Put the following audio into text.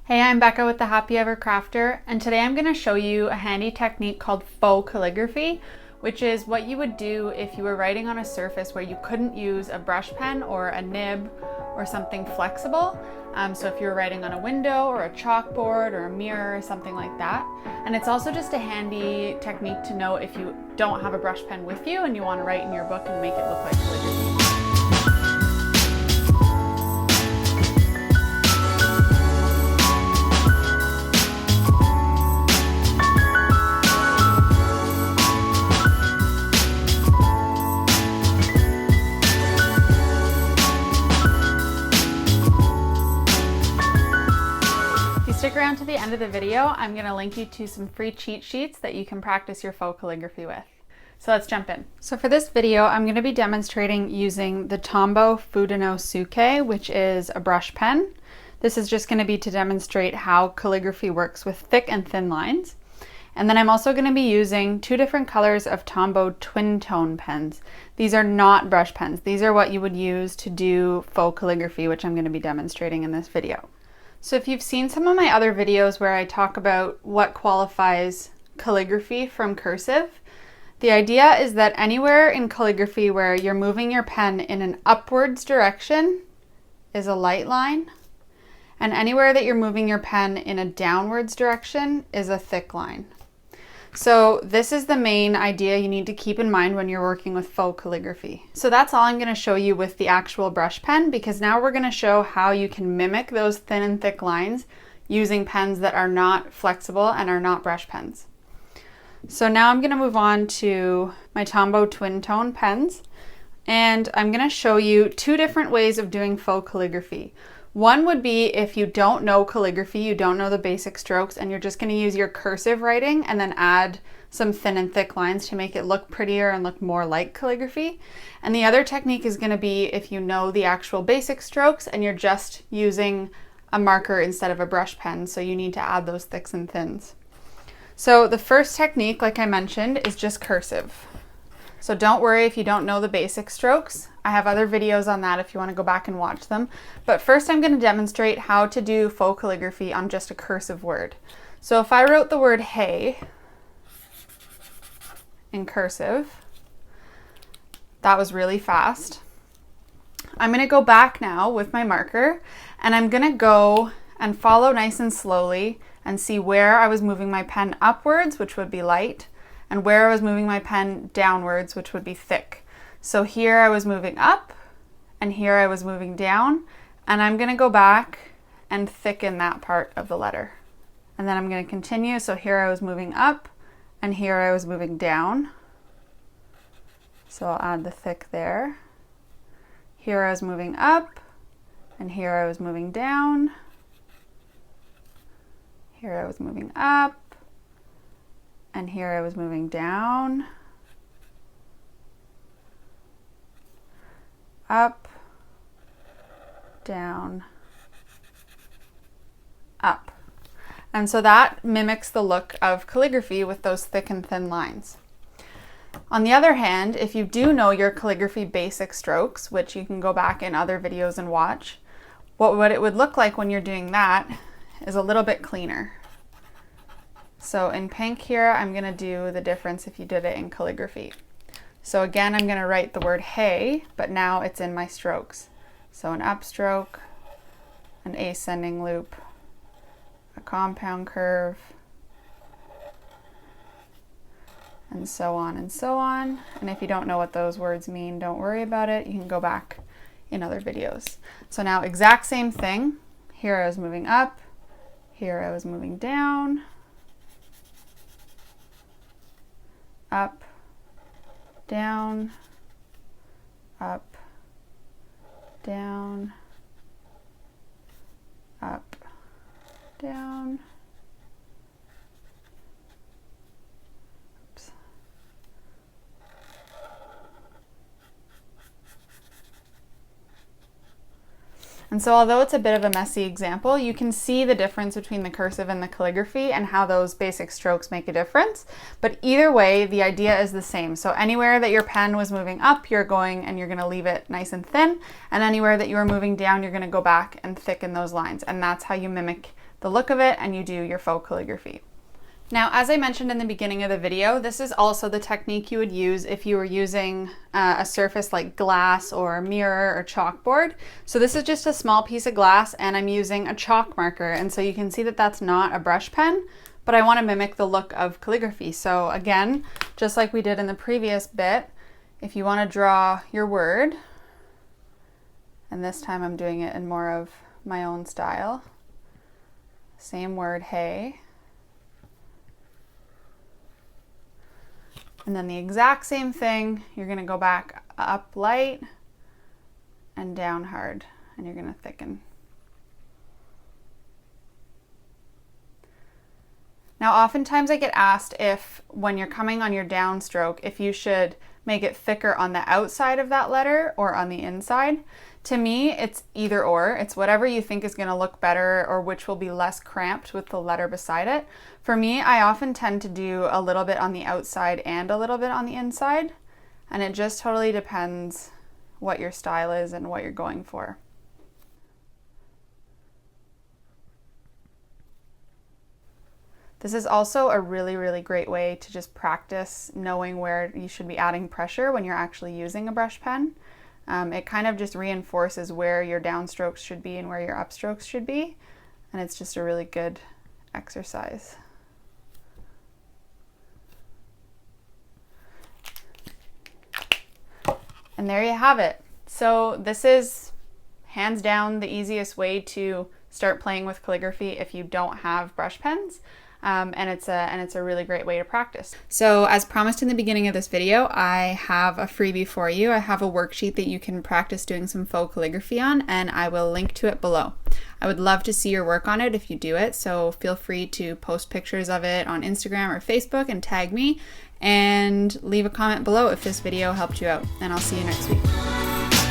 Hey, I'm Becca with the Happy Ever Crafter, and today I'm going to show you a handy technique called faux calligraphy, which is what you would do if you were writing on a surface where you couldn't use a brush pen or a nib or something flexible. So if you're writing on a window or a chalkboard or a mirror or something like that. And it's also just a handy technique to know if you don't have a brush pen with you and you want to write in your book and make it look like calligraphy. Stick around to the end of the video. I'm going to link you to some free cheat sheets that you can practice your faux calligraphy with. So let's jump in. So for this video, I'm going to be demonstrating using the Tombow Fudino Suke, which is a brush pen. This is just going to be to demonstrate how calligraphy works with thick and thin lines. And then I'm also going to be using two different colors of Tombow twin tone pens. These are not brush pens. These are what you would use to do faux calligraphy, which I'm going to be demonstrating in this video. So if you've seen some of my other videos where I talk about what qualifies calligraphy from cursive, the idea is that anywhere in calligraphy where you're moving your pen in an upwards direction is a light line, and anywhere that you're moving your pen in a downwards direction is a thick line. So this is the main idea you need to keep in mind when you're working with faux calligraphy. So that's all I'm going to show you with the actual brush pen, because now we're going to show how you can mimic those thin and thick lines using pens that are not flexible and are not brush pens. So now I'm going to move on to my Tombow twin tone pens, and I'm going to show you two different ways of doing faux calligraphy. One would be if you don't know calligraphy, you don't know the basic strokes, and you're just going to use your cursive writing and then add some thin and thick lines to make it look prettier and look more like calligraphy. And the other technique is going to be if you know the actual basic strokes and you're just using a marker instead of a brush pen, so you need to add those thicks and thins. So the first technique, like I mentioned, is just cursive. So don't worry if you don't know the basic strokes. I have other videos on that if you want to go back and watch them. But first I'm going to demonstrate how to do faux calligraphy on just a cursive word. So if I wrote the word hey in cursive, that was really fast. I'm going to go back now with my marker, and I'm going to go and follow nice and slowly and see where I was moving my pen upwards, which would be light, and where I was moving my pen downwards, which would be thick. So here I was moving up, and here I was moving down, and I'm going to go back and thicken that part of the letter. And then I'm going to continue. So here I was moving up, and here I was moving down. So I'll add the thick there. Here I was moving up, and here I was moving down. Here I was moving up, and here I was moving down, up, down, up. And so that mimics the look of calligraphy with those thick and thin lines. On the other hand, if you do know your calligraphy basic strokes, which you can go back in other videos and watch, what it would look like when you're doing that is a little bit cleaner. So in pink here, I'm going to do the difference if you did it in calligraphy. So again, I'm going to write the word hey, but now it's in my strokes. So an upstroke, an ascending loop, a compound curve, and so on and so on. And if you don't know what those words mean, don't worry about it. You can go back in other videos. So now exact same thing. Here I was moving up, here I was moving down, up, down, up, down, up, down. Oops. And so although it's a bit of a messy example, you can see the difference between the cursive and the calligraphy and how those basic strokes make a difference. But either way, the idea is the same. So anywhere that your pen was moving up, you're going and you're going to leave it nice and thin. And anywhere that you were moving down, you're going to go back and thicken those lines. And that's how you mimic the look of it and you do your faux calligraphy. Now, as I mentioned in the beginning of the video, this is also the technique you would use if you were using a surface like glass or mirror or chalkboard. So this is just a small piece of glass and I'm using a chalk marker. And so you can see that that's not a brush pen, but I want to mimic the look of calligraphy. So again, just like we did in the previous bit, if you want to draw your word, and this time I'm doing it in more of my own style, same word, hey. And then the exact same thing, you're going to go back up light and down hard, and you're going to thicken. Now, oftentimes I get asked if, when you're coming on your downstroke, if you should make it thicker on the outside of that letter or on the inside. To me, it's either or. It's whatever you think is going to look better or which will be less cramped with the letter beside it. For me, I often tend to do a little bit on the outside and a little bit on the inside. And it just totally depends what your style is and what you're going for. This is also a really, really great way to just practice knowing where you should be adding pressure when you're actually using a brush pen. It kind of just reinforces where your downstrokes should be and where your upstrokes should be, and it's just a really good exercise. And there you have it. So this is hands down the easiest way to start playing with calligraphy if you don't have brush pens. And it's a really great way to practice. So as promised in the beginning of this video, I have a freebie for you. I have a worksheet that you can practice doing some faux calligraphy on, and I will link to it below. I would love to see your work on it if you do it, so feel free to post pictures of it on Instagram or Facebook and tag me, and leave a comment below if this video helped you out, and I'll see you next week.